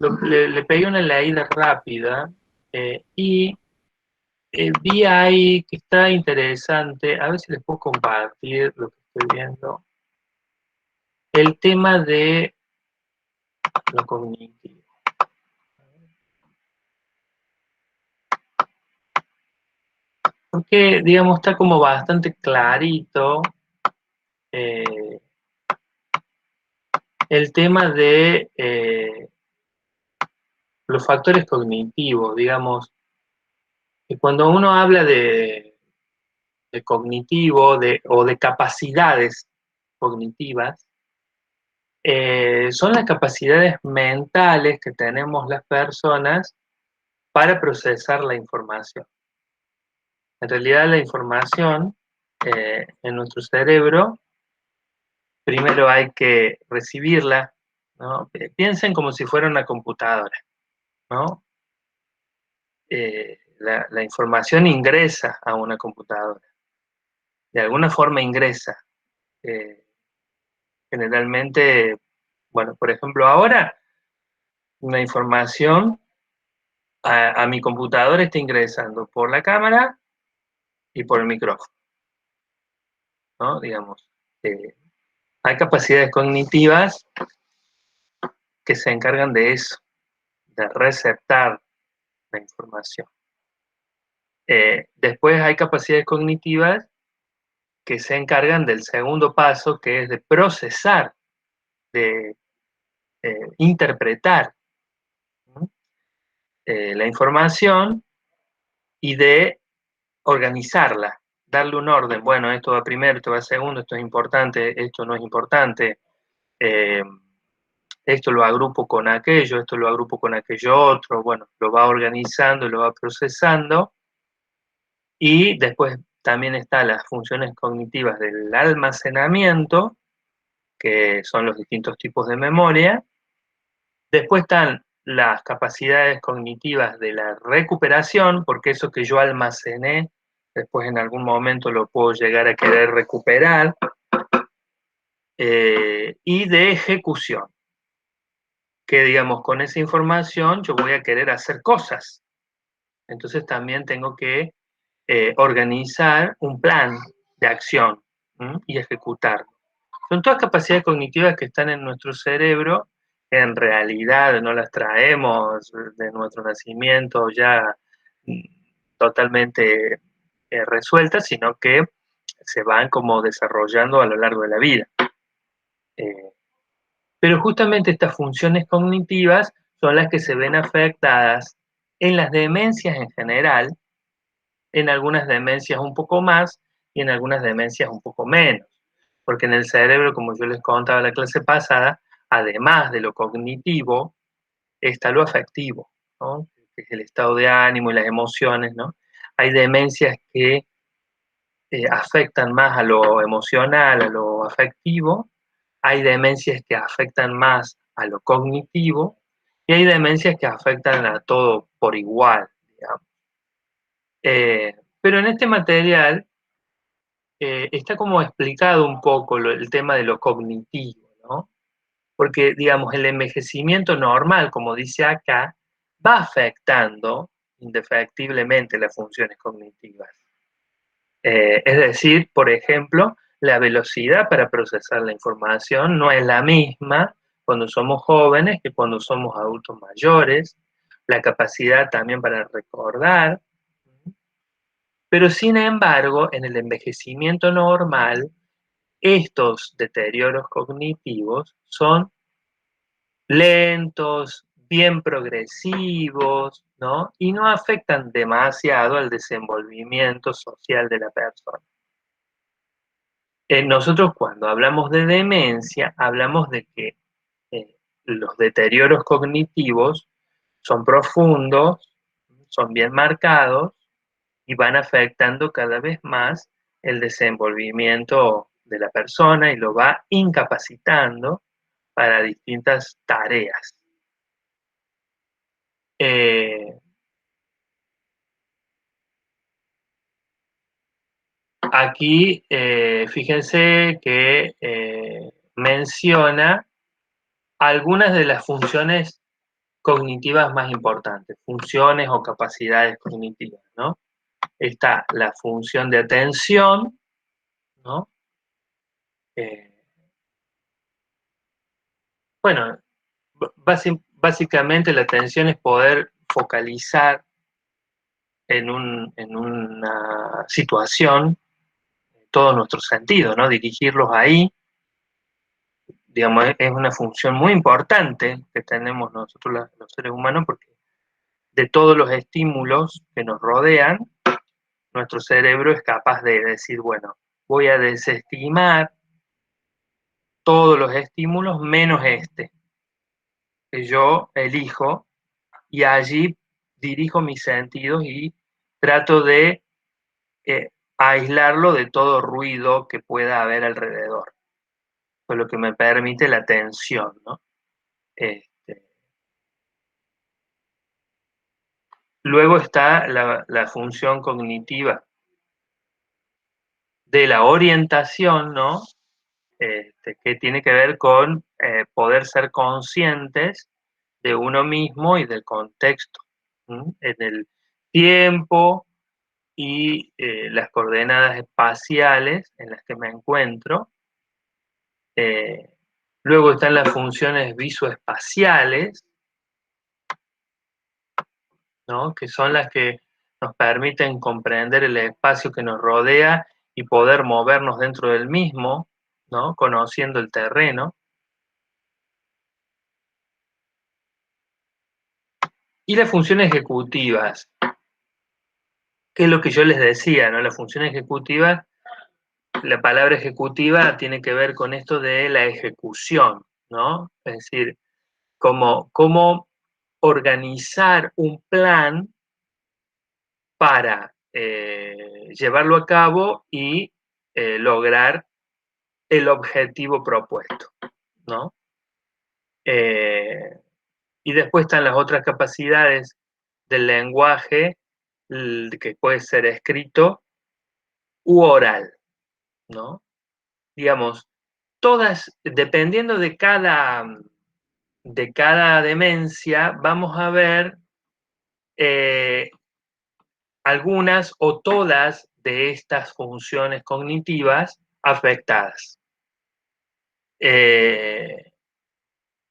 le pegué una leída rápida y vi ahí que está interesante, a ver si les puedo compartir lo que estoy viendo, el tema de lo cognitivo. Porque, digamos, está como bastante clarito eh, el tema de los factores cognitivos, digamos, que cuando uno habla de cognitivo o de capacidades cognitivas, son las capacidades mentales que tenemos las personas para procesar la información. En realidad la información en nuestro cerebro, primero hay que recibirla, ¿no? Piensen como si fuera una computadora, ¿no? La información ingresa a una computadora, de alguna forma ingresa. Eh, Generalmente, bueno, por ejemplo, ahora una información a mi computadora está ingresando por la cámara y por el micrófono, ¿no? Digamos, hay capacidades cognitivas que se encargan de eso, de receptar la información. Después hay capacidades cognitivas que se encargan del segundo paso, que es de procesar, de interpretar, ¿no? La información y de organizarla, darle un orden. Bueno, esto va primero, esto va segundo, esto es importante, esto no es importante. Eh, Esto lo agrupo con aquello, esto lo agrupo con aquello otro, bueno, lo va organizando, lo va procesando, y después también están las funciones cognitivas del almacenamiento, que son los distintos tipos de memoria. Después están las capacidades cognitivas de la recuperación, porque eso que yo almacené, después en algún momento lo puedo llegar a querer recuperar, y de ejecución, que digamos, con esa información yo voy a querer hacer cosas. Entonces también tengo que organizar un plan de acción, y ejecutarlo. Son todas capacidades cognitivas que están en nuestro cerebro, que en realidad no las traemos de nuestro nacimiento ya mm, totalmente resueltas, sino que se van como desarrollando a lo largo de la vida. Eh, pero justamente estas funciones cognitivas son las que se ven afectadas en las demencias en general, en algunas demencias un poco más y en algunas demencias un poco menos. Porque en el cerebro, como yo les contaba en la clase pasada, además de lo cognitivo, está lo afectivo, ¿no? Que es el estado de ánimo y las emociones, ¿no? Hay demencias que afectan más a lo emocional, a lo afectivo, hay demencias que afectan más a lo cognitivo, y hay demencias que afectan a todo por igual, digamos. Pero en este material está como explicado un poco el tema de lo cognitivo, ¿no? Porque, digamos, el envejecimiento normal, como dice acá, va afectando indefectiblemente las funciones cognitivas. Es decir, por ejemplo, la velocidad para procesar la información no es la misma cuando somos jóvenes que cuando somos adultos mayores, la capacidad también para recordar, pero sin embargo, en el envejecimiento normal, estos deterioros cognitivos son lentos, bien progresivos, ¿no? Y no afectan demasiado al desenvolvimiento social de la persona. Nosotros cuando hablamos de demencia, hablamos de que los deterioros cognitivos son profundos, son bien marcados y van afectando cada vez más el desenvolvimiento de la persona y lo va incapacitando para distintas tareas. Eh, Aquí, fíjense que menciona algunas de las funciones cognitivas más importantes, funciones o capacidades cognitivas, ¿no? Está la función de atención, ¿no? Eh, bueno, básicamente la atención es poder focalizar en una situación todos nuestros sentidos, ¿no? Dirigirlos ahí, digamos, es una función muy importante que tenemos nosotros los seres humanos, porque de todos los estímulos que nos rodean, nuestro cerebro es capaz de decir, bueno, voy a desestimar todos los estímulos menos este, que yo elijo, y allí dirijo mis sentidos y trato de aislarlo de todo ruido que pueda haber alrededor, con lo que me permite la atención, ¿no? Este, luego está la función cognitiva de la orientación, ¿no? Que tiene que ver con poder ser conscientes de uno mismo y del contexto, ¿m? En el tiempo y las coordenadas espaciales en las que me encuentro. Eh, luego están las funciones visoespaciales, ¿no? Que son las que nos permiten comprender el espacio que nos rodea y poder movernos dentro del mismo, ¿no? Conociendo el terreno. Y las funciones ejecutivas, que es lo que yo les decía, ¿no? La función ejecutiva, la palabra ejecutiva tiene que ver con esto de la ejecución, ¿no? Es decir, cómo organizar un plan para llevarlo a cabo y lograr el objetivo propuesto, ¿no? Eh, y después están las otras capacidades del lenguaje, que puede ser escrito u oral, ¿no? Digamos, todas, dependiendo de cada demencia, vamos a ver eh, algunas o todas de estas funciones cognitivas afectadas. Eh,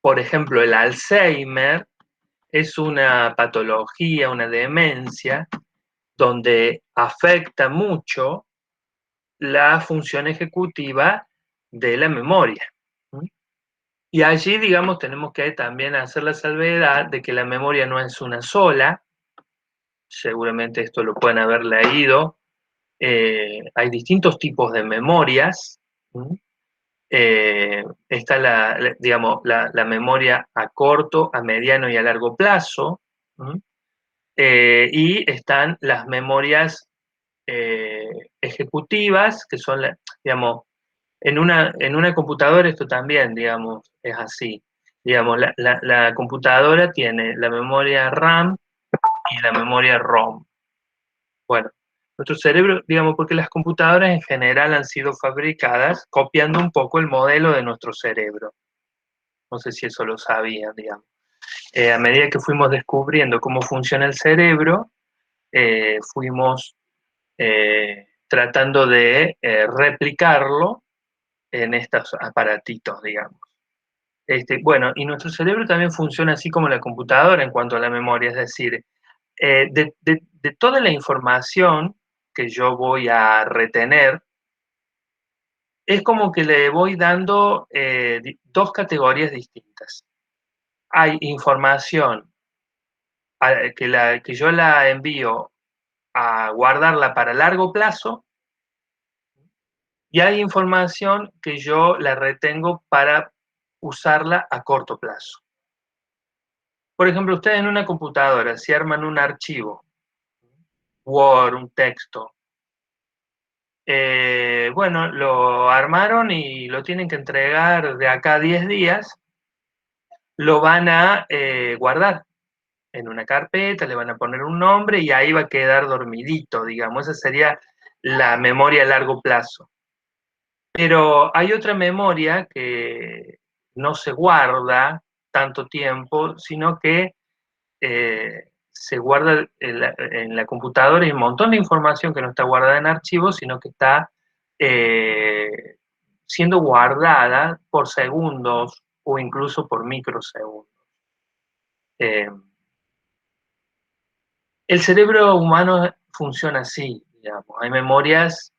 por ejemplo, el Alzheimer es una patología, una demencia, donde afecta mucho la función ejecutiva de la memoria. Y allí, digamos, tenemos que también hacer la salvedad de que la memoria no es una sola, seguramente esto lo pueden haber leído, hay distintos tipos de memorias. Está digamos, la memoria a corto, a mediano y a largo plazo. Y están las memorias ejecutivas, que son, digamos, en una computadora esto también, digamos, es así. Digamos, la computadora tiene la memoria RAM y la memoria ROM. Bueno, nuestro cerebro, digamos, porque las computadoras en general han sido fabricadas copiando un poco el modelo de nuestro cerebro. No sé si eso lo sabían, digamos. A medida que fuimos descubriendo cómo funciona el cerebro, fuimos tratando de replicarlo en estos aparatitos, digamos. Bueno, y nuestro cerebro también funciona así como la computadora en cuanto a la memoria, es decir, de toda la información que yo voy a retener, es como que le voy dando dos categorías distintas. Hay información que yo la envío a guardarla para largo plazo, y hay información que yo la retengo para usarla a corto plazo. Por ejemplo, ustedes en una computadora, si arman un archivo, Word, un texto, bueno, lo armaron y lo tienen que entregar de acá a 10 días, lo van a guardar en una carpeta, le van a poner un nombre y ahí va a quedar dormidito, digamos. Esa sería la memoria a largo plazo. Pero hay otra memoria que no se guarda tanto tiempo, sino que se guarda en la computadora, y un montón de información que no está guardada en archivos, sino que está siendo guardada por segundos o incluso por microsegundos. El cerebro humano funciona así, digamos. Hay memorias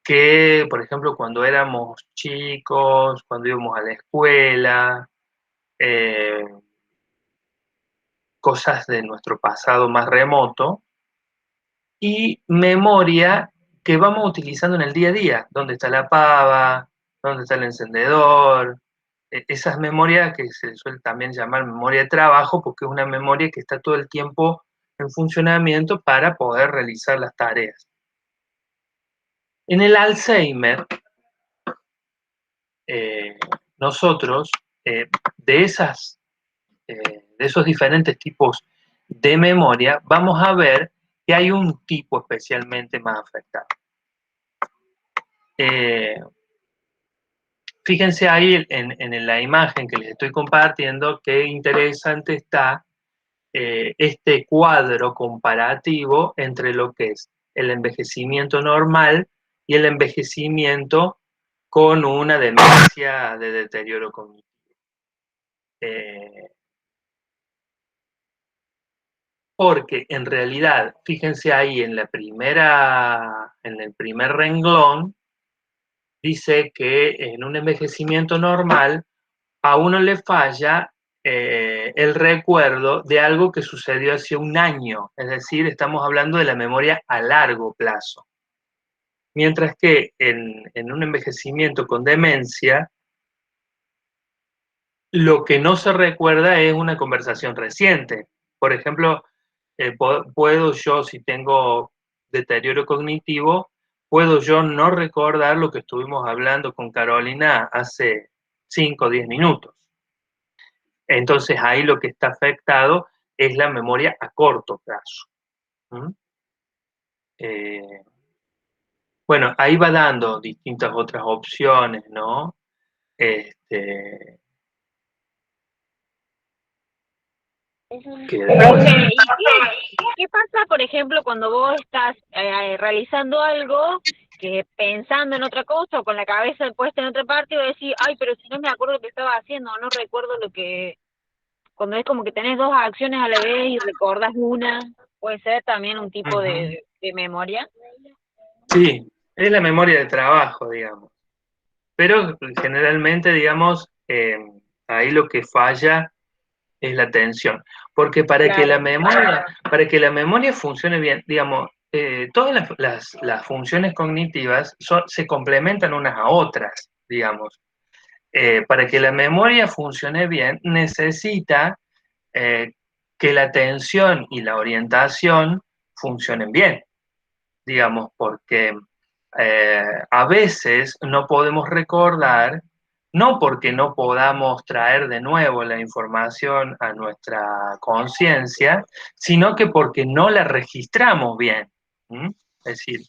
que, por ejemplo, cuando éramos chicos, cuando íbamos a la escuela, eh, cosas de nuestro pasado más remoto, y memoria que vamos utilizando en el día a día. ¿Dónde está la pava? ¿Dónde está el encendedor? Esas memorias que se suele también llamar memoria de trabajo, porque es una memoria que está todo el tiempo en funcionamiento para poder realizar las tareas. En el Alzheimer, nosotros, de esos diferentes tipos de memoria, vamos a ver que hay un tipo especialmente más afectado. Fíjense ahí en la imagen que les estoy compartiendo, qué interesante está este cuadro comparativo entre lo que es el envejecimiento normal y el envejecimiento con una demencia de deterioro cognitivo. Porque en realidad, fíjense ahí en el primer renglón, dice que en un envejecimiento normal a uno le falla el recuerdo de algo que sucedió hace un año, es decir, estamos hablando de la memoria a largo plazo. Mientras que en un envejecimiento con demencia, lo que no se recuerda es una conversación reciente. Por ejemplo, puedo yo, si tengo deterioro cognitivo, puedo yo no recordar lo que estuvimos hablando con Carolina hace 5 o 10 minutos. Entonces ahí lo que está afectado es la memoria a corto plazo. ¿Mm? Bueno, ahí va dando distintas otras opciones, ¿no? Este, que Profe, ¿y qué pasa, por ejemplo, cuando vos estás realizando algo que pensando en otra cosa o con la cabeza puesta en otra parte y vos decís, ay, pero si no me acuerdo lo que estaba haciendo, no recuerdo lo que... Cuando es como que tenés dos acciones a la vez y recordás una, puede ser también un tipo de memoria. sí, es la memoria de trabajo, digamos. Pero generalmente, digamos, ahí lo que falla es la atención. Porque Claro, para que la memoria funcione bien, digamos, todas las funciones cognitivas se complementan unas a otras, digamos. Para que la memoria funcione bien, necesita eh, que la atención y la orientación funcionen bien, digamos, porque a veces no podemos recordar, no porque no podamos traer de nuevo la información a nuestra conciencia, sino que porque no la registramos bien. ¿Mm? Es decir,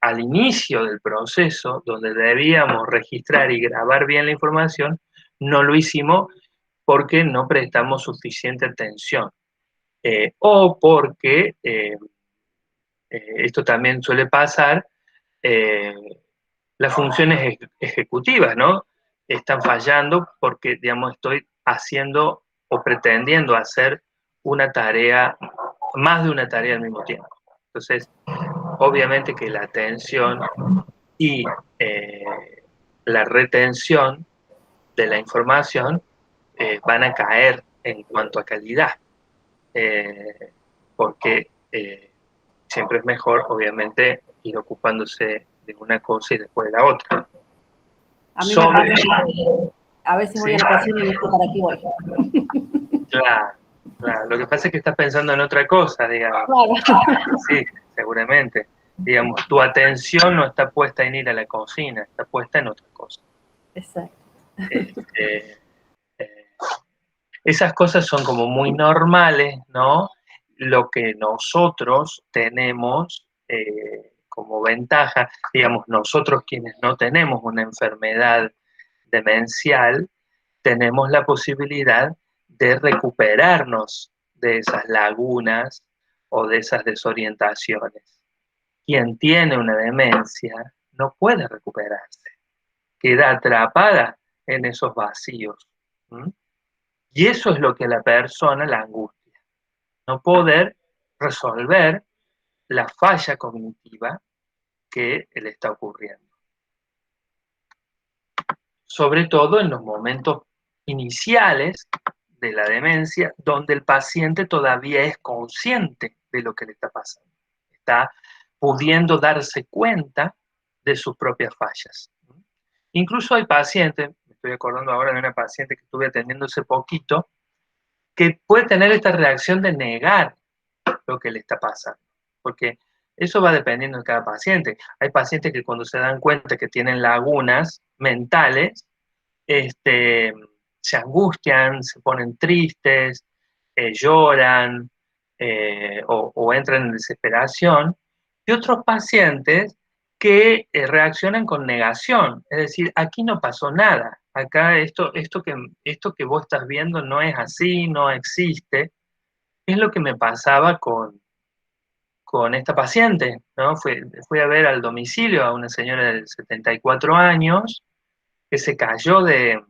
al inicio del proceso, donde debíamos registrar y grabar bien la información, no lo hicimos porque no prestamos suficiente atención. O porque esto también suele pasar, eh, las funciones ejecutivas, ¿no? Están fallando porque, digamos, estoy haciendo o pretendiendo hacer una tarea, más de una tarea al mismo tiempo. Entonces, obviamente que la atención y eh, la retención de la información van a caer en cuanto a calidad, porque siempre es mejor, obviamente, ir ocupándose de una cosa y después de la otra. A mí me Sobre, pasa que a veces voy ¿sí? a la cocina y no sé para qué voy. Claro, claro. Lo que pasa es que estás pensando en otra cosa, digamos. Claro. Sí, seguramente. Digamos, tu atención no está puesta en ir a la cocina, está puesta en otra cosa. Exacto. Este, eh, esas cosas son como muy normales, ¿no? Lo que nosotros tenemos como ventaja, digamos, nosotros quienes no tenemos una enfermedad demencial, tenemos la posibilidad de recuperarnos de esas lagunas o de esas desorientaciones. Quien tiene una demencia no puede recuperarse, queda atrapada en esos vacíos. ¿Mm? Y eso es lo que a la persona la angustia, no poder resolver la falla cognitiva que le está ocurriendo. Sobre todo en los momentos iniciales de la demencia, donde el paciente todavía es consciente de lo que le está pasando, está pudiendo darse cuenta de sus propias fallas. Incluso hay pacientes, me estoy acordando ahora de una paciente que estuve atendiendo hace poquito, que puede tener esta reacción de negar lo que le está pasando, porque eso va dependiendo de cada paciente. Hay pacientes que cuando se dan cuenta que tienen lagunas mentales, se angustian, se ponen tristes, lloran o entran en desesperación, y otros pacientes que reaccionan con negación, es decir, aquí no pasó nada, acá esto que vos estás viendo no es así, no existe. Es lo que me pasaba con esta paciente, ¿no? Fui a ver al domicilio a una señora de 74 años que se cayó de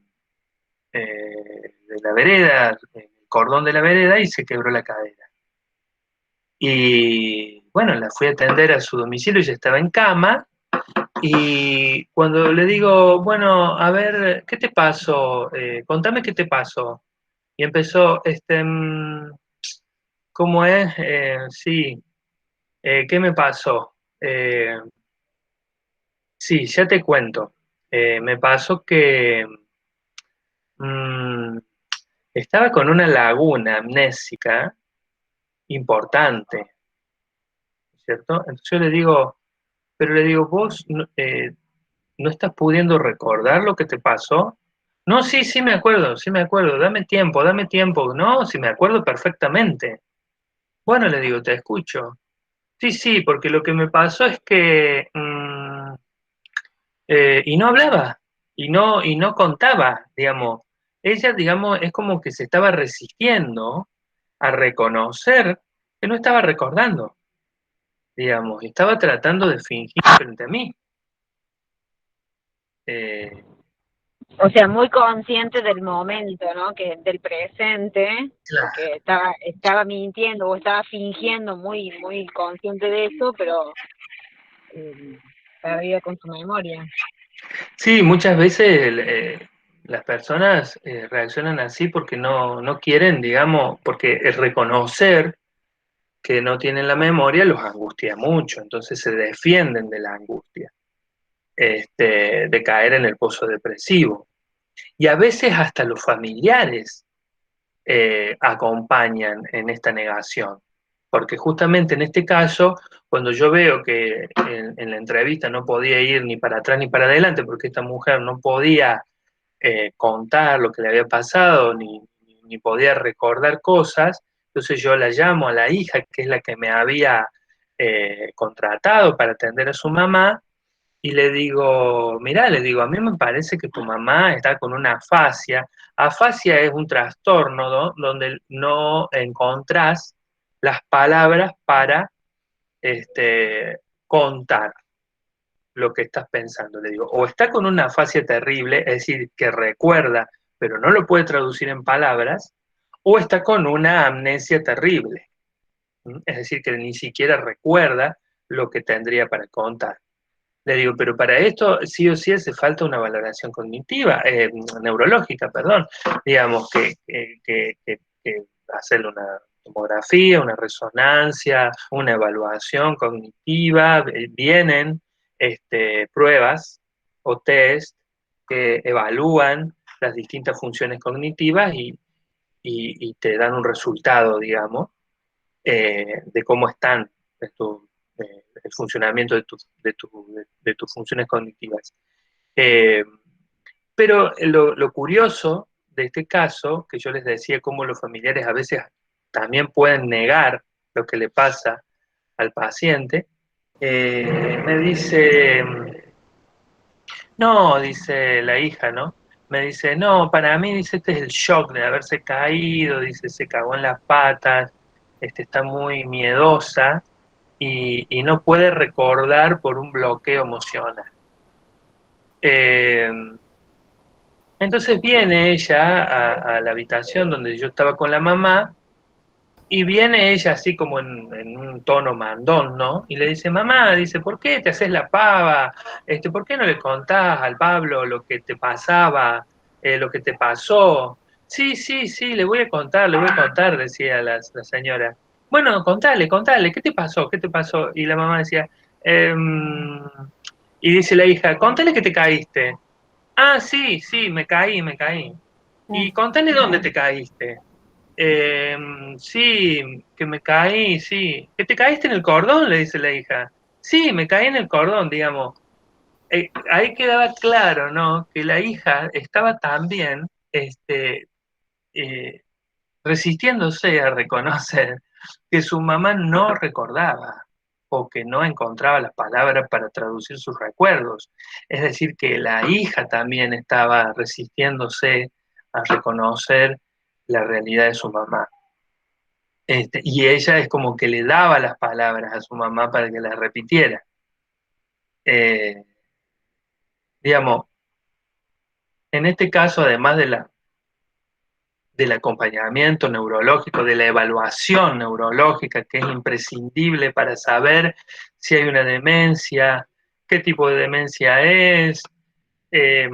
la vereda, el cordón de la vereda, y se quebró la cadera. Y bueno, la fui a atender a su domicilio, ella estaba en cama, y cuando le digo, bueno, a ver, ¿qué te pasó? Contame qué te pasó. Y empezó, ¿cómo es? Sí, ¿qué me pasó? Sí, ya te cuento. Me pasó que mm, estaba con una laguna amnésica importante, ¿cierto? Entonces yo le digo, pero le digo, vos no estás pudiendo recordar lo que te pasó. No, sí, sí me acuerdo, dame tiempo. No, sí me acuerdo perfectamente. Bueno, le digo, te escucho. Sí, sí, porque lo que me pasó es que y no hablaba, y no contaba, digamos. Ella, digamos, es como que se estaba resistiendo a reconocer que no estaba recordando, digamos, y estaba tratando de fingir frente a mí. Eh, O sea, muy consciente del momento, ¿no? Que del presente, claro. porque estaba mintiendo o estaba fingiendo muy consciente de eso, pero perdida con su memoria. Sí, muchas veces las personas reaccionan así porque no quieren, digamos, porque el reconocer que no tienen la memoria los angustia mucho, entonces se defienden de la angustia, de caer en el pozo depresivo. Y a veces hasta los familiares acompañan en esta negación. Porque justamente en este caso, cuando yo veo que en la entrevista no podía ir ni para atrás ni para adelante, porque esta mujer no podía contar lo que le había pasado, ni podía recordar cosas, entonces yo la llamo a la hija, que es la que me había contratado para atender a su mamá, y le digo, mirá, le digo, a mí me parece que tu mamá está con una afasia. Afasia es un trastorno, ¿no? Donde no encontrás las palabras para contar lo que estás pensando. Le digo, o está con una afasia terrible, es decir, que recuerda, pero no lo puede traducir en palabras, o está con una amnesia terrible, es decir, que ni siquiera recuerda lo que tendría para contar. Le digo, pero para esto sí o sí hace falta una valoración cognitiva, neurológica, perdón, digamos, que hacerle una tomografía, una resonancia, una evaluación cognitiva, vienen pruebas o test que evalúan las distintas funciones cognitivas y te dan un resultado, digamos, de cómo están el funcionamiento de tus funciones cognitivas. Eh, pero lo curioso de este caso, que yo les decía cómo los familiares a veces también pueden negar lo que le pasa al paciente, me dice, no, dice la hija, ¿no? me dice, no, para mí, dice, este es el shock de haberse caído, dice, se cagó en las patas, está muy miedosa y no puede recordar por un bloqueo emocional. Eh, entonces viene ella a la habitación donde yo estaba con la mamá, y viene ella así como en un tono mandón, ¿no? Y le dice, mamá, dice, ¿por qué te haces la pava? ¿Por qué no le contás al Pablo lo que te pasaba, lo que te pasó? Sí, sí, sí, le voy a contar, decía la señora. Bueno, contale, ¿qué te pasó? ¿Qué te pasó? Y la mamá decía, "Em", y dice la hija, contale que te caíste. Ah, sí, sí, me caí, me caí. Y contale dónde te caíste. Sí, que me caí, sí. ¿Que te caíste en el cordón? Le dice la hija. Sí, me caí en el cordón, digamos. Ahí quedaba claro, ¿no? Que la hija estaba también eh, resistiéndose a reconocer que su mamá no recordaba o que no encontraba las palabras para traducir sus recuerdos. Es decir, que la hija también estaba resistiéndose a reconocer la realidad de su mamá. Y ella es como que le daba las palabras a su mamá para que las repitiera. Eh, digamos, en este caso, además del acompañamiento neurológico, de la evaluación neurológica, que es imprescindible para saber si hay una demencia, qué tipo de demencia es, eh,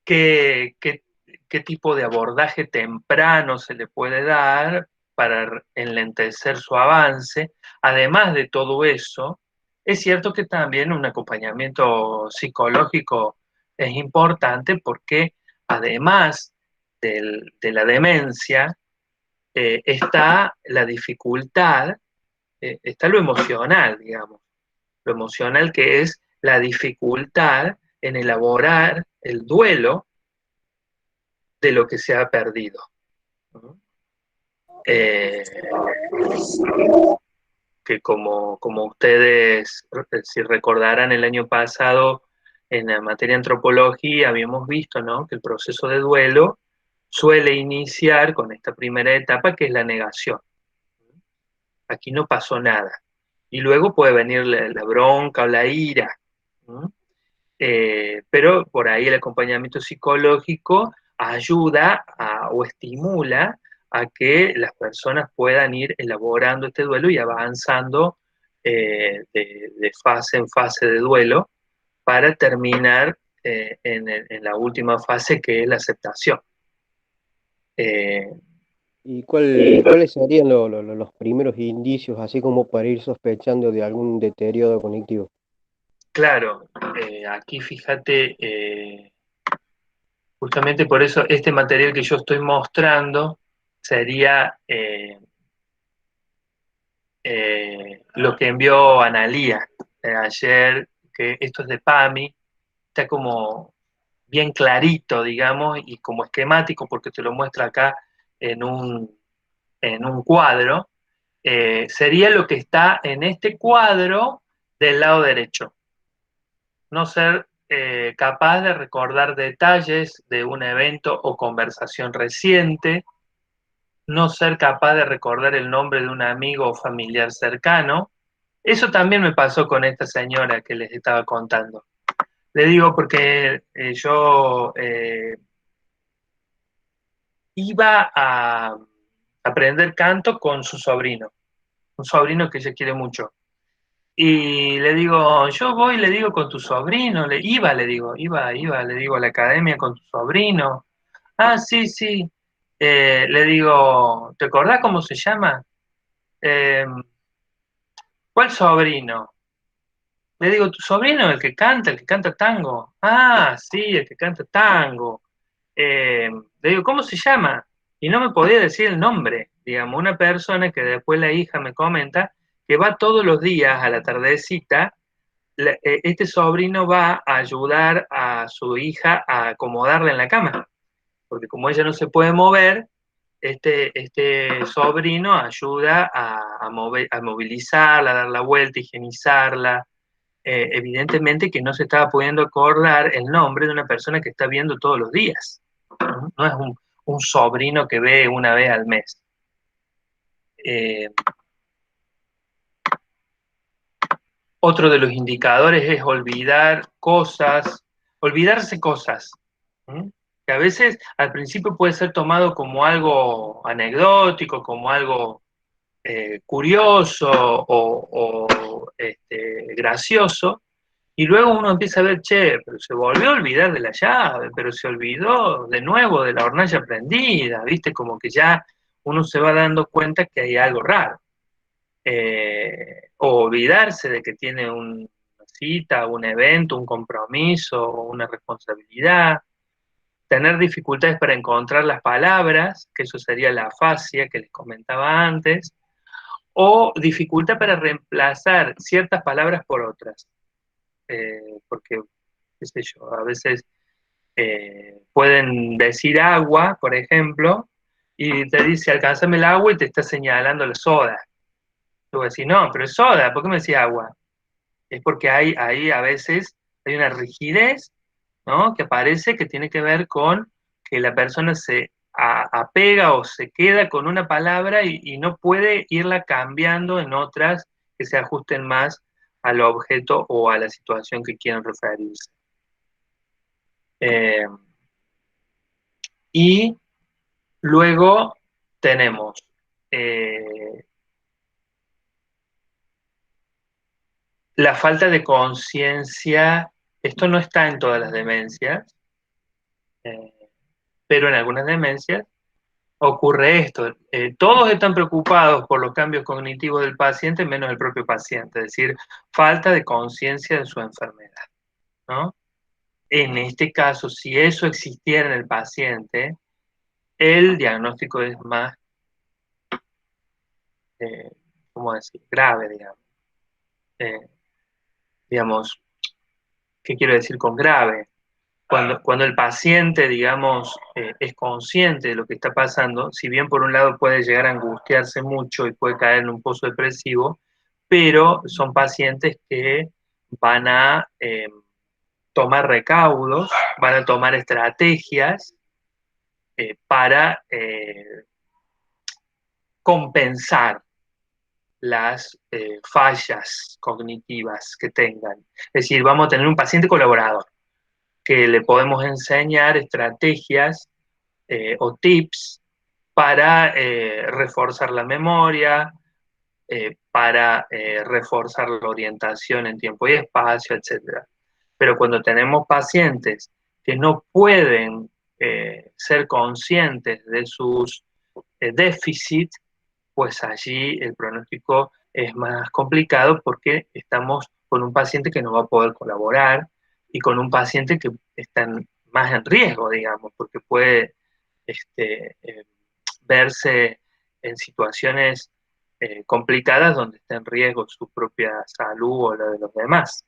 qué, qué, qué tipo de abordaje temprano se le puede dar para enlentecer su avance. Además de todo eso, es cierto que también un acompañamiento psicológico es importante porque además de la demencia, está la dificultad, está lo emocional, digamos, lo emocional que es la dificultad en elaborar el duelo de lo que se ha perdido. Eh, que como ustedes, si recordarán el año pasado, en la materia de antropología habíamos visto, ¿no?, que el proceso de duelo suele iniciar con esta primera etapa que es la negación. Aquí no pasó nada. Y luego puede venir la bronca o la ira. ¿No? Pero por ahí el acompañamiento psicológico ayuda o estimula a que las personas puedan ir elaborando este duelo y avanzando de fase en fase de duelo para terminar en la última fase que es la aceptación. Eh, ¿Y cuáles serían los primeros indicios, así como para ir sospechando de algún deterioro cognitivo? claro, aquí fíjate, justamente por eso este material que yo estoy mostrando sería lo que envió Analía ayer, que esto es de PAMI, está como bien clarito, digamos, y como esquemático, porque te lo muestra acá en un cuadro. Sería lo que está en este cuadro del lado derecho. No ser capaz de recordar detalles de un evento o conversación reciente, no ser capaz de recordar el nombre de un amigo o familiar cercano. Eso también me pasó con esta señora que les estaba contando. Le digo porque yo iba a aprender canto con su sobrino, un sobrino que ella quiere mucho. Y le digo, yo voy, le digo, con tu sobrino, iba, le digo, a la academia con tu sobrino. Ah, sí, sí. Le digo, ¿te acordás cómo se llama? Eh, ¿Cuál sobrino? Le digo, ¿tu sobrino, el que canta tango? Ah, sí, el que canta tango. Le digo, ¿cómo se llama? Y no me podía decir el nombre. Digamos, una persona que después la hija me comenta que va todos los días a la tardecita, este sobrino va a ayudar a su hija a acomodarla en la cama, porque como ella no se puede mover, este sobrino ayuda a movilizarla, a dar la vuelta, higienizarla, evidentemente que no se estaba pudiendo acordar el nombre de una persona que está viendo todos los días. No es un sobrino que ve una vez al mes. Otro de los indicadores es olvidarse cosas, que a veces al principio puede ser tomado como algo anecdótico, como algo curioso gracioso, y luego uno empieza a ver, che, pero se volvió a olvidar de la llave, pero se olvidó de nuevo de la hornalla prendida, ¿viste? Como que ya uno se va dando cuenta que hay algo raro. O olvidarse de que tiene una cita, un evento, un compromiso, una responsabilidad, tener dificultades para encontrar las palabras, que eso sería la afasia que les comentaba antes, o dificultad para reemplazar ciertas palabras por otras. Porque, qué sé yo, a veces pueden decir agua, por ejemplo, y te dice, alcánzame el agua y te está señalando la soda. Tú vas a decir, no, pero es soda, ¿por qué me decís agua? Es porque hay a veces hay una rigidez, ¿no? Que aparece que tiene que ver con que la persona se apega o se queda con una palabra y no puede irla cambiando en otras que se ajusten más al objeto o a la situación que quieren referirse. Eh, y luego tenemos la falta de conciencia. Esto no está en todas las demencias, eh, pero en algunas demencias ocurre esto. Todos están preocupados por los cambios cognitivos del paciente, menos el propio paciente, es decir, falta de conciencia de su enfermedad, ¿no? En este caso, si eso existiera en el paciente, el diagnóstico es más, ¿cómo decir?, grave, digamos. Eh, digamos, ¿qué quiero decir con grave? Cuando el paciente, digamos, es consciente de lo que está pasando, si bien por un lado puede llegar a angustiarse mucho y puede caer en un pozo depresivo, pero son pacientes que van a tomar recaudos, van a tomar estrategias para compensar las fallas cognitivas que tengan. Es decir, vamos a tener un paciente colaborador que le podemos enseñar estrategias o tips para reforzar la memoria, para reforzar la orientación en tiempo y espacio, etc. Pero cuando tenemos pacientes que no pueden ser conscientes de sus déficits, pues allí el pronóstico es más complicado porque estamos con un paciente que no va a poder colaborar y con un paciente que está más en riesgo, digamos, porque puede verse en situaciones complicadas donde está en riesgo su propia salud o la de los demás.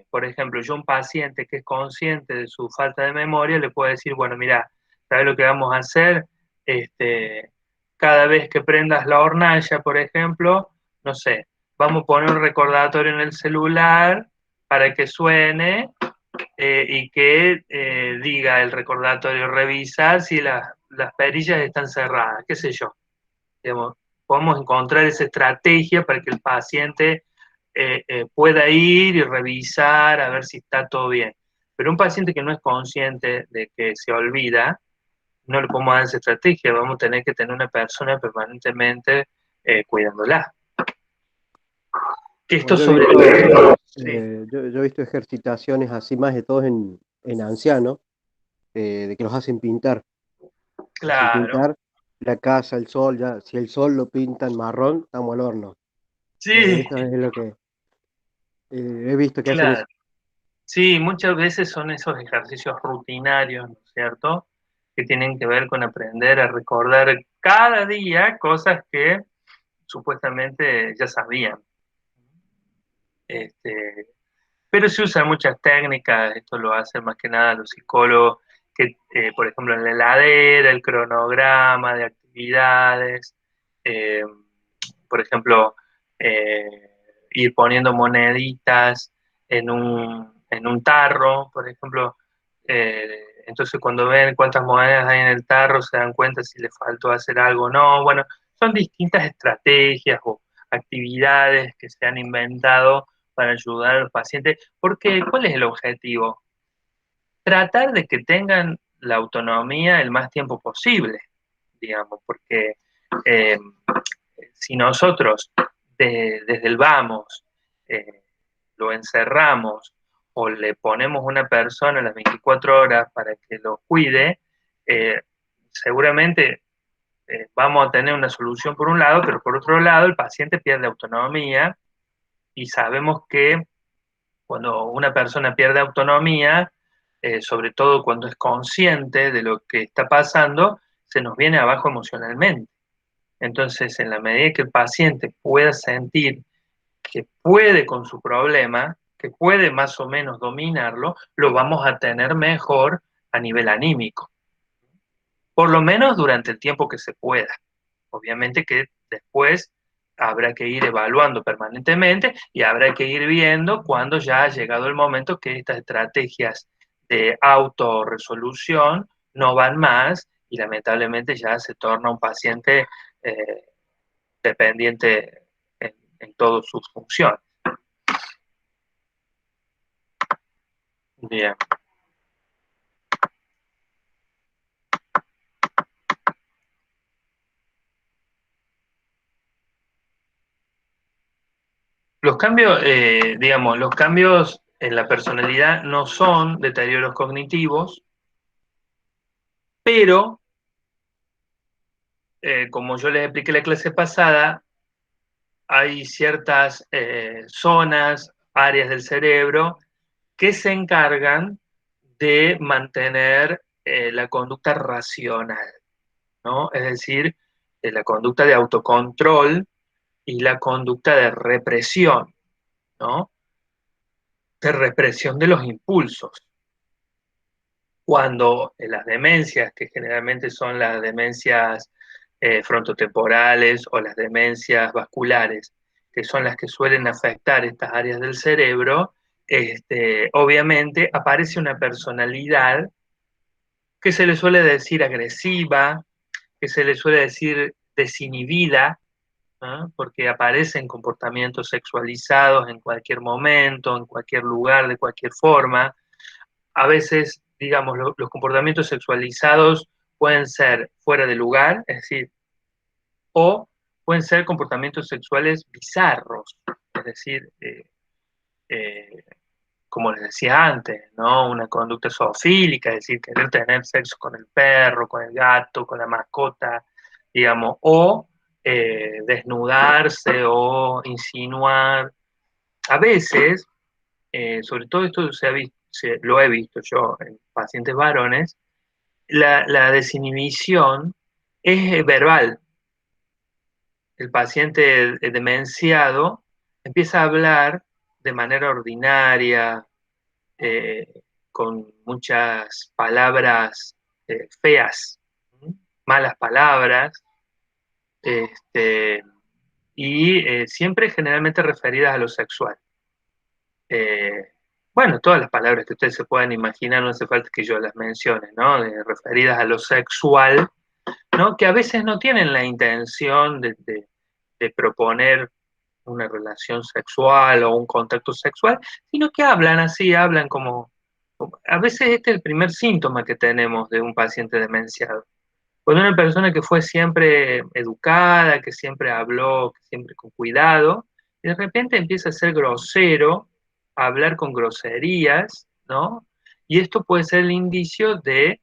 Por ejemplo, yo a un paciente que es consciente de su falta de memoria le puedo decir, bueno, mira, ¿sabes lo que vamos a hacer? Cada vez que prendas la hornalla, por ejemplo, no sé, vamos a poner un recordatorio en el celular para que suene y que diga el recordatorio, revisar si las perillas están cerradas, qué sé yo. Digamos, podemos encontrar esa estrategia para que el paciente pueda ir y revisar a ver si está todo bien. Pero un paciente que no es consciente de que se olvida, no le podemos dar esa estrategia, vamos a tener que tener una persona permanentemente cuidándola. Esto Yo he sobre visto, todo. Sí, yo he visto ejercitaciones así más de todos en ancianos, de que los hacen pintar. Hacen claro. pintar la casa, el sol, ya, si el sol lo pintan marrón, estamos al horno. Sí, Eso es lo que he visto que hacen eso. claro. Sí, muchas veces son esos ejercicios rutinarios, ¿no es cierto? Que tienen que ver con aprender a recordar cada día cosas que supuestamente ya sabían. Este, pero se usan muchas técnicas, esto lo hacen más que nada los psicólogos, que por ejemplo en la heladera, el cronograma de actividades, eh, por ejemplo, ir poniendo moneditas en un tarro, por ejemplo. Entonces cuando ven cuántas monedas hay en el tarro se dan cuenta si les faltó hacer algo o no. Bueno, son distintas estrategias o actividades que se han inventado para ayudar a los pacientes, porque ¿cuál es el objetivo? Tratar de que tengan la autonomía el más tiempo posible, digamos, porque eh, si nosotros desde el vamos lo encerramos o le ponemos una persona a las 24 horas para que lo cuide, seguramente vamos a tener una solución por un lado, pero por otro lado el paciente pierde autonomía y sabemos que cuando una persona pierde autonomía, sobre todo cuando es consciente de lo que está pasando, se nos viene abajo emocionalmente. Entonces, en la medida que el paciente pueda sentir que puede con su problema, que puede más o menos dominarlo, lo vamos a tener mejor a nivel anímico. Por lo menos durante el tiempo que se pueda. Obviamente que después habrá que ir evaluando permanentemente y habrá que ir viendo cuando ya ha llegado el momento que estas estrategias de autorresolución no van más y lamentablemente ya se torna un paciente dependiente en todas sus funciones. Bien. Los cambios, digamos, los cambios en la personalidad no son deterioros cognitivos, pero, como yo les expliqué la clase pasada, hay ciertas zonas, áreas del cerebro que se encargan de mantener la conducta racional, ¿no? Es decir, la conducta de autocontrol y la conducta de represión, ¿no? De represión de los impulsos. Cuando las demencias, que generalmente son las demencias frontotemporales o las demencias vasculares, que son las que suelen afectar estas áreas del cerebro, obviamente aparece una personalidad que se le suele decir agresiva, que se le suele decir desinhibida, ¿no? Porque aparecen comportamientos sexualizados en cualquier momento, en cualquier lugar, de cualquier forma. A veces, digamos, los comportamientos sexualizados pueden ser fuera de lugar, es decir, o pueden ser comportamientos sexuales bizarros, es decir, eh, como les decía antes, ¿no? Una conducta zoofílica, es decir, querer tener sexo con el perro, con el gato, con la mascota, digamos, o desnudarse o insinuar. A veces, sobre todo esto lo he visto yo en pacientes varones, la desinhibición es verbal. El paciente demenciado empieza a hablar de manera ordinaria, eh, con muchas palabras feas, malas palabras, este, y siempre generalmente referidas a lo sexual. Bueno, todas las palabras que ustedes se puedan imaginar, no hace falta que yo las mencione, ¿no? Referidas a lo sexual, ¿no? Que a veces no tienen la intención de proponer una relación sexual o un contacto sexual, sino que hablan así, hablan a veces este es el primer síntoma que tenemos de un paciente demenciado. Cuando una persona que fue siempre educada, que siempre habló, que siempre con cuidado, de repente empieza a ser grosero, a hablar con groserías, ¿no? Y esto puede ser el indicio de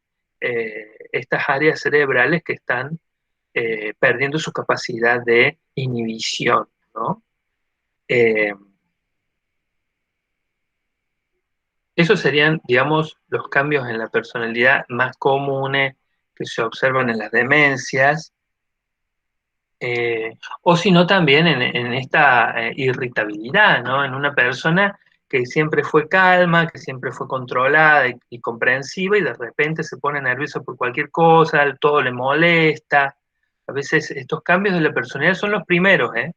estas áreas cerebrales que están perdiendo su capacidad de inhibición, ¿no? Eh, Esos serían, digamos, los cambios en la personalidad más comunes que se observan en las demencias, o si no también en esta irritabilidad, ¿no? En una persona que siempre fue calma, que siempre fue controlada y comprensiva y de repente se pone nerviosa por cualquier cosa, todo le molesta. A veces estos cambios de la personalidad son los primeros, ¿eh?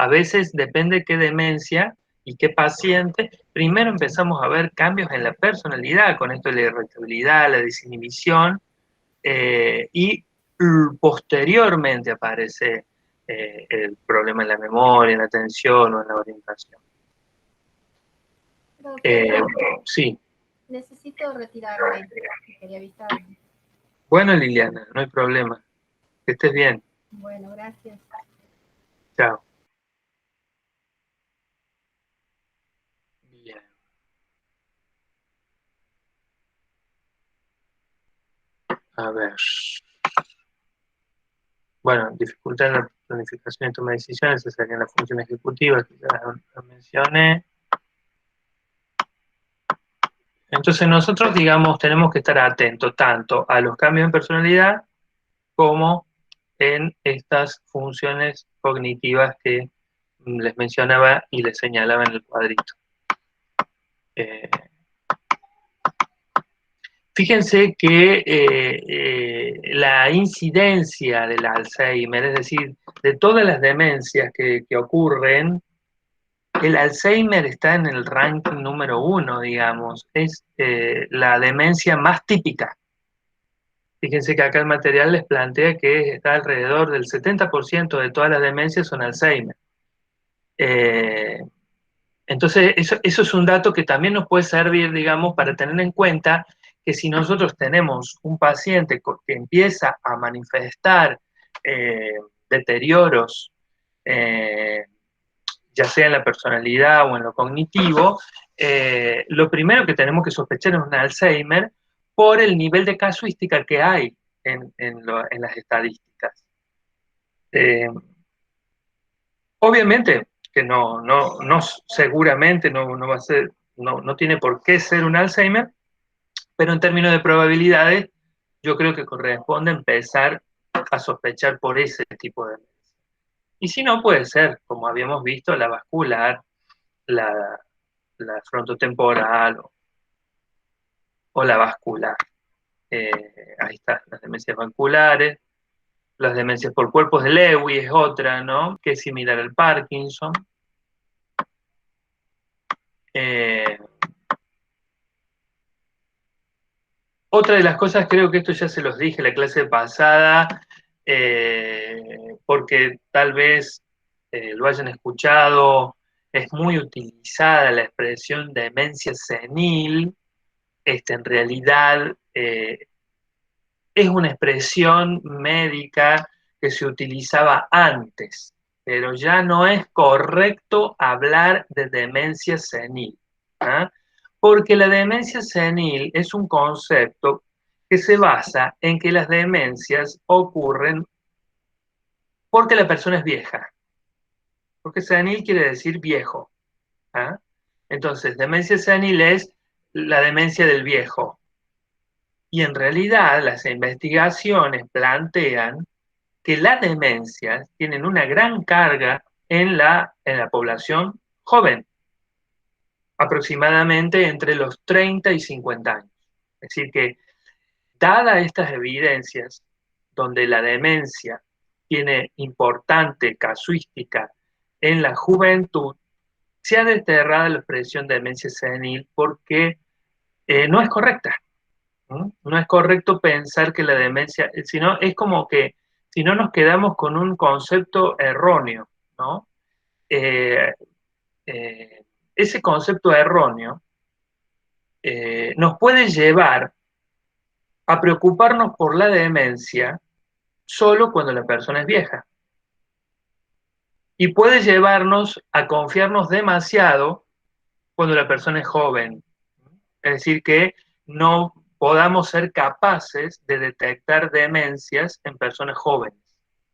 A veces depende qué demencia y qué paciente, primero empezamos a ver cambios en la personalidad, con esto de la irritabilidad, la desinhibición, y posteriormente aparece el problema en la memoria, en la atención o en la orientación. Sí. Necesito retirarme. Quería avisarme. Bueno, Liliana, no hay problema. Que estés bien. Bueno, gracias. Chao. Bien. A ver. Bueno, dificultad en la planificación y toma de decisiones, esa sería la función ejecutiva que ya la mencioné. Entonces nosotros, digamos, tenemos que estar atentos tanto a los cambios en personalidad como en estas funciones cognitivas que les mencionaba y les señalaba en el cuadrito. Fíjense que la incidencia del Alzheimer, es decir, de todas las demencias que ocurren, el Alzheimer está en el ranking número 1, digamos, es la demencia más típica. Fíjense que acá el material les plantea que está alrededor del 70% de todas las demencias son Alzheimer. Entonces, eso es un dato que también nos puede servir, digamos, para tener en cuenta que si nosotros tenemos un paciente que empieza a manifestar deterioros, ya sea en la personalidad o en lo cognitivo, lo primero que tenemos que sospechar es un Alzheimer por el nivel de casuística que hay en las estadísticas. Obviamente que seguramente no va a ser, no tiene por qué ser un Alzheimer, pero en términos de probabilidades, yo creo que corresponde empezar a sospechar por ese tipo de demencia. Y si no, puede ser, como habíamos visto, la vascular, la frontotemporal o la vascular. Ahí está, las demencias vasculares. Las demencias por cuerpos de Lewy es otra, ¿no? Que es similar al Parkinson. Otra de las cosas, creo que esto ya se los dije en la clase pasada, porque tal vez lo hayan escuchado, es muy utilizada la expresión demencia senil. En realidad es una expresión médica que se utilizaba antes, pero ya no es correcto hablar de demencia senil, ¿ah? Porque la demencia senil es un concepto que se basa en que las demencias ocurren porque la persona es vieja, porque senil quiere decir viejo, ¿ah? Entonces, demencia senil es la demencia del viejo. Y en realidad las investigaciones plantean que las demencias tienen una gran carga en la población joven, aproximadamente entre los 30 y 50 años. Es decir, que dadas estas evidencias, donde la demencia tiene importante casuística en la juventud, se ha desterrado la expresión demencia senil porque no es correcta. No es correcto pensar que la demencia, sino es como que si no nos quedamos con un concepto erróneo, ¿no? Eh, ese concepto erróneo nos puede llevar a preocuparnos por la demencia solo cuando la persona es vieja. Y puede llevarnos a confiarnos demasiado cuando la persona es joven. Es decir, que no podamos ser capaces de detectar demencias en personas jóvenes.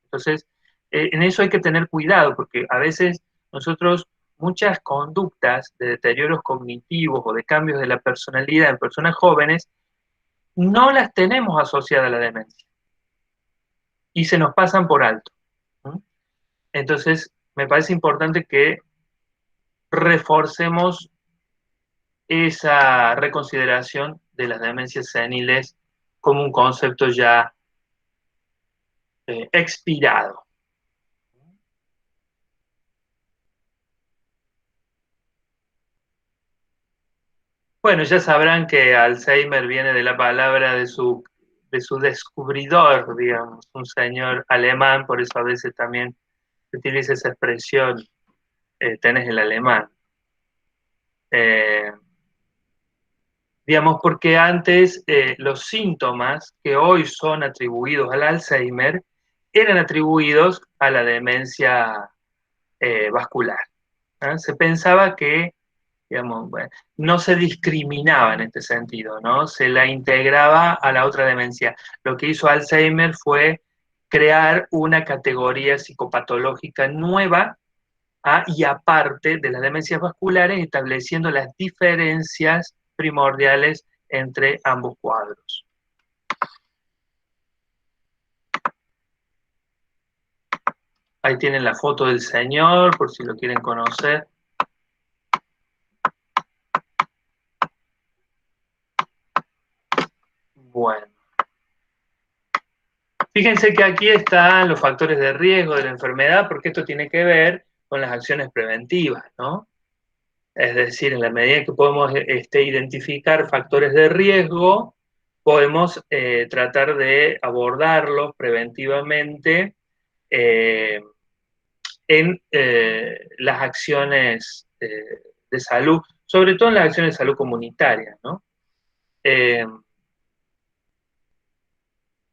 Entonces, en eso hay que tener cuidado, porque a veces nosotros muchas conductas de deterioros cognitivos o de cambios de la personalidad en personas jóvenes no las tenemos asociadas a la demencia y se nos pasan por alto. Entonces, me parece importante que reforcemos esa reconsideración de las demencias seniles como un concepto ya expirado. Bueno, ya sabrán que Alzheimer viene de la palabra de su descubridor, digamos, un señor alemán, por eso a veces también se utiliza esa expresión, tenés el alemán. Digamos, porque antes los síntomas que hoy son atribuidos al Alzheimer eran atribuidos a la demencia vascular. ¿Eh? Se pensaba que, digamos, bueno, no se discriminaba en este sentido, ¿no? Se la integraba a la otra demencia. Lo que hizo Alzheimer fue crear una categoría psicopatológica nueva, y aparte de las demencias vasculares, estableciendo las diferencias primordiales entre ambos cuadros. Ahí tienen la foto del señor, por si lo quieren conocer. Bueno. Fíjense que aquí están los factores de riesgo de la enfermedad, porque esto tiene que ver con las acciones preventivas, ¿no? Es decir, en la medida que podemos identificar factores de riesgo, podemos tratar de abordarlos preventivamente en las acciones de salud, sobre todo en las acciones de salud comunitaria, ¿no?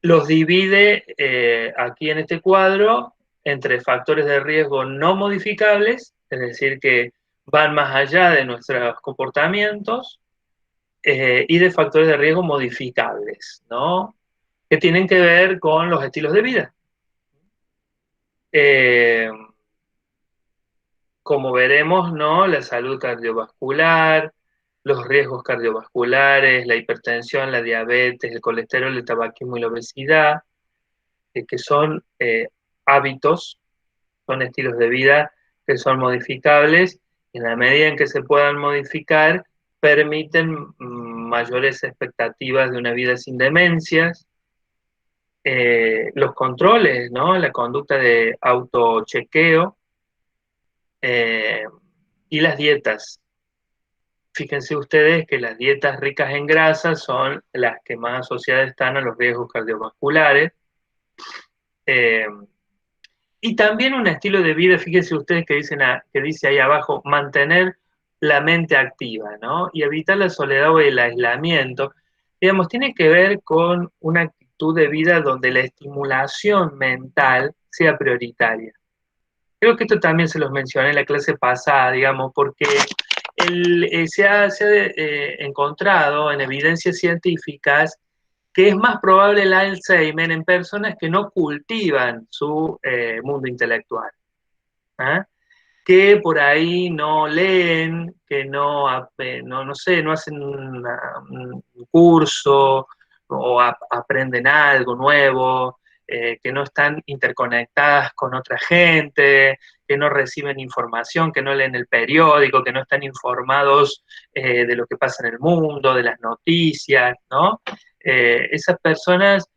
Los divide aquí en este cuadro entre factores de riesgo no modificables, es decir, que van más allá de nuestros comportamientos, y de factores de riesgo modificables, ¿no? Que tienen que ver con los estilos de vida. Como veremos, ¿no? La salud cardiovascular, los riesgos cardiovasculares, la hipertensión, la diabetes, el colesterol, el tabaquismo y la obesidad, que son hábitos, son estilos de vida que son modificables, y en la medida en que se puedan modificar, permiten mayores expectativas de una vida sin demencias. Los controles, ¿no? La conducta de autochequeo, y las dietas. Fíjense ustedes que las dietas ricas en grasa son las que más asociadas están a los riesgos cardiovasculares. Y también un estilo de vida, fíjense ustedes que dice ahí abajo, mantener la mente activa, ¿no? Y evitar la soledad o el aislamiento. Digamos, tiene que ver con una actitud de vida donde la estimulación mental sea prioritaria. Creo que esto también se los mencioné en la clase pasada, digamos, porque se ha encontrado en evidencias científicas que es más probable el Alzheimer en personas que no cultivan su mundo intelectual, ¿ah? Que por ahí no leen, que no sé, no hacen un curso o aprenden algo nuevo, que no están interconectadas con otra gente, que no reciben información, que no leen el periódico, que no están informados de lo que pasa en el mundo, de las noticias, ¿no? Esas personas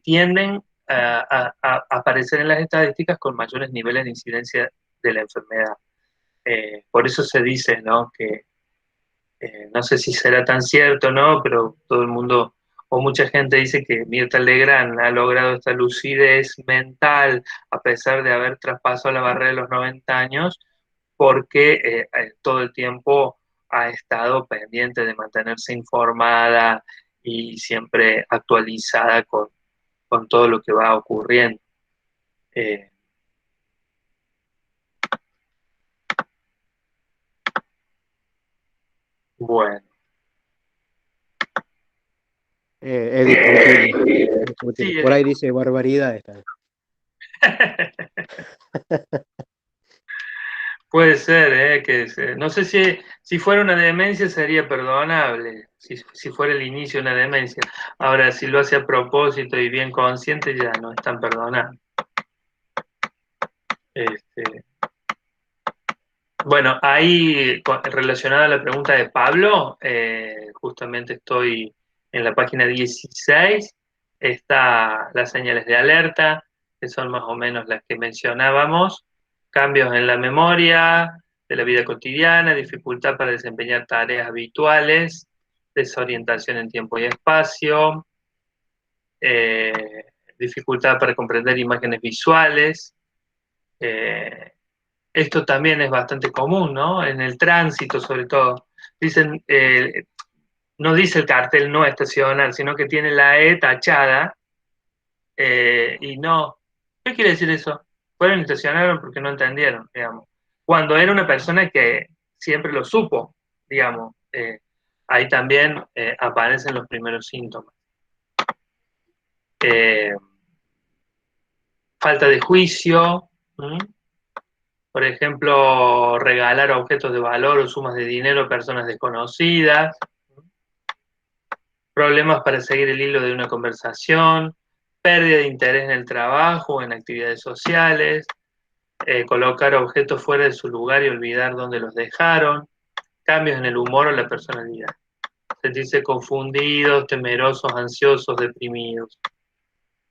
tienden a aparecer en las estadísticas con mayores niveles de incidencia de la enfermedad. Por eso se dice, ¿no? Que no sé si será tan cierto, ¿no? Pero todo el mundo, o mucha gente dice que Mirta Legrand ha logrado esta lucidez mental a pesar de haber traspasado la barrera de los 90 años, porque todo el tiempo ha estado pendiente de mantenerse informada y siempre actualizada con todo lo que va ocurriendo. Bueno. Es discutible. Es discutible. Sí, Por ahí dice barbaridades también. puede ser, no sé si fuera una demencia sería perdonable, si fuera el inicio de una demencia. Ahora, si lo hace a propósito y bien consciente, ya no es tan perdonable. Bueno, ahí relacionada a la pregunta de Pablo, justamente estoy en la página 16, está las señales de alerta, que son más o menos las que mencionábamos, cambios en la memoria, de la vida cotidiana, dificultad para desempeñar tareas habituales, desorientación en tiempo y espacio, dificultad para comprender imágenes visuales. Esto también es bastante común, ¿no? En el tránsito, sobre todo. Dicen, no dice el cartel no estacionar, sino que tiene la E tachada, y no. ¿Qué quiere decir eso? Fueron y estacionaron porque no entendieron, digamos. Cuando era una persona que siempre lo supo, digamos, ahí también aparecen los primeros síntomas. Falta de juicio, ¿m? Por ejemplo, regalar objetos de valor o sumas de dinero a personas desconocidas, problemas para seguir el hilo de una conversación, pérdida de interés en el trabajo o en actividades sociales, colocar objetos fuera de su lugar y olvidar dónde los dejaron, cambios en el humor o la personalidad, sentirse confundidos, temerosos, ansiosos, deprimidos.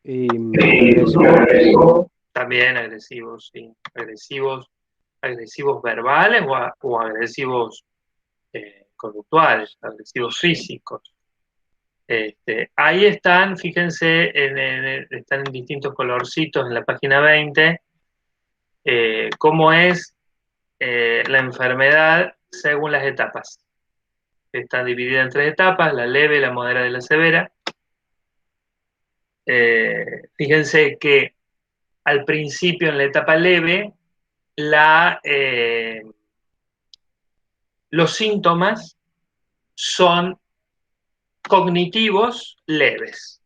Agresivo. También agresivos, sí, agresivos verbales o agresivos conductuales, agresivos físicos. Ahí están, fíjense, están en distintos colorcitos en la página 20, cómo es la enfermedad según las etapas. Está dividida en 3 etapas, la leve, la moderada y la severa. Fíjense que al principio, en la etapa leve, los síntomas son cognitivos leves.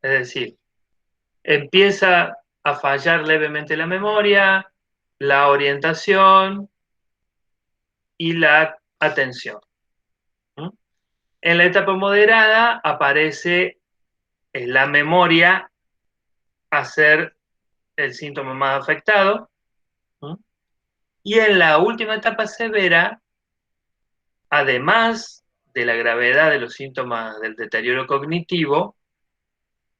Es decir, empieza a fallar levemente la memoria, la orientación y la atención. En la etapa moderada aparece la memoria a ser el síntoma más afectado. Y en la última etapa severa, además de la gravedad de los síntomas del deterioro cognitivo,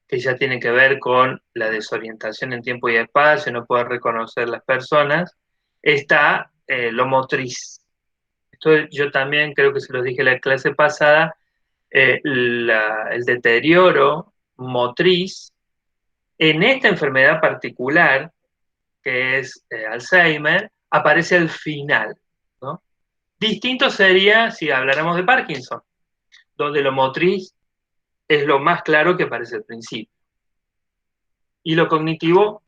que ya tiene que ver con la desorientación en tiempo y espacio, no poder reconocer las personas, está lo motriz. Esto yo también creo que se los dije en la clase pasada, el deterioro motriz en esta enfermedad particular, que es Alzheimer, aparece al final, ¿no? Distinto sería si habláramos de Parkinson, donde lo motriz es lo más claro que aparece al principio. Y lo cognitivo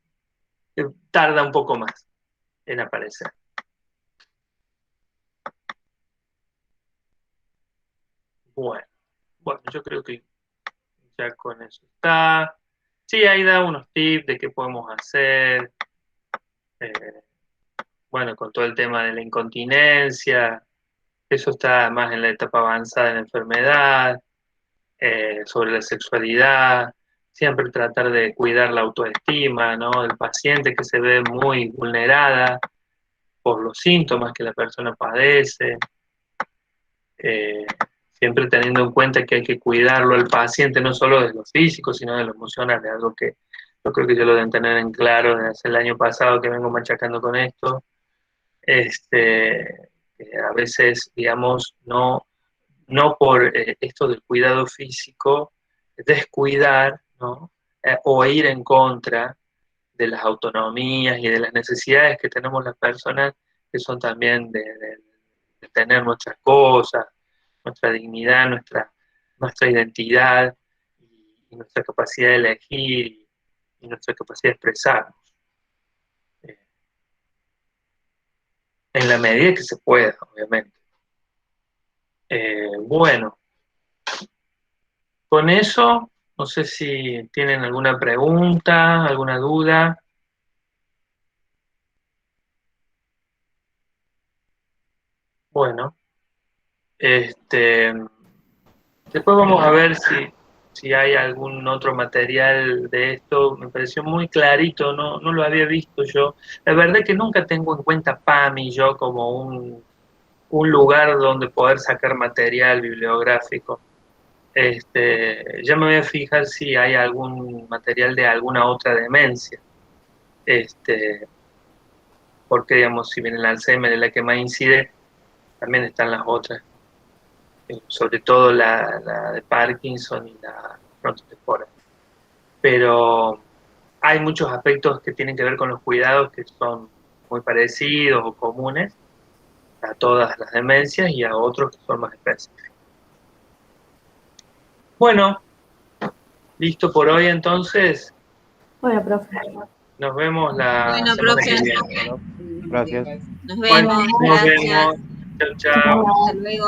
tarda un poco más en aparecer. Bueno, yo creo que ya con eso está. Sí, ahí da unos tips de qué podemos hacer. Bueno, con todo el tema de la incontinencia, eso está más en la etapa avanzada de la enfermedad, sobre la sexualidad, siempre tratar de cuidar la autoestima, ¿no? Del paciente, que se ve muy vulnerada por los síntomas que la persona padece, siempre teniendo en cuenta que hay que cuidarlo al paciente, no solo de lo físico, sino de lo emocional, de algo que yo creo que ya lo deben tener en claro desde el año pasado que vengo machacando con esto. A veces, digamos, no por esto del cuidado físico, descuidar, ¿no? O ir en contra de las autonomías y de las necesidades que tenemos las personas, que son también de tener nuestras cosas, nuestra dignidad, nuestra identidad y nuestra capacidad de elegir y nuestra capacidad de expresarnos. En la medida que se pueda, obviamente. Bueno, con eso, no sé si tienen alguna pregunta, alguna duda. Bueno, después vamos a ver si hay algún otro material de esto. Me pareció muy clarito, no lo había visto yo. La verdad es que nunca tengo en cuenta PAMI yo como un lugar donde poder sacar material bibliográfico. Ya me voy a fijar si hay algún material de alguna otra demencia. porque, digamos, si bien el Alzheimer es la que más incide, también están las otras, sobre todo la de Parkinson y la frontotemporal. Pero hay muchos aspectos que tienen que ver con los cuidados que son muy parecidos o comunes a todas las demencias y a otros que son más específicos. Bueno, listo por hoy entonces. Bueno, profe. Nos vemos la Bueno, semana profe. que viene. Gracias. Nos Bueno, vemos, nos gracias. vemos. Chao, chao. Hasta luego.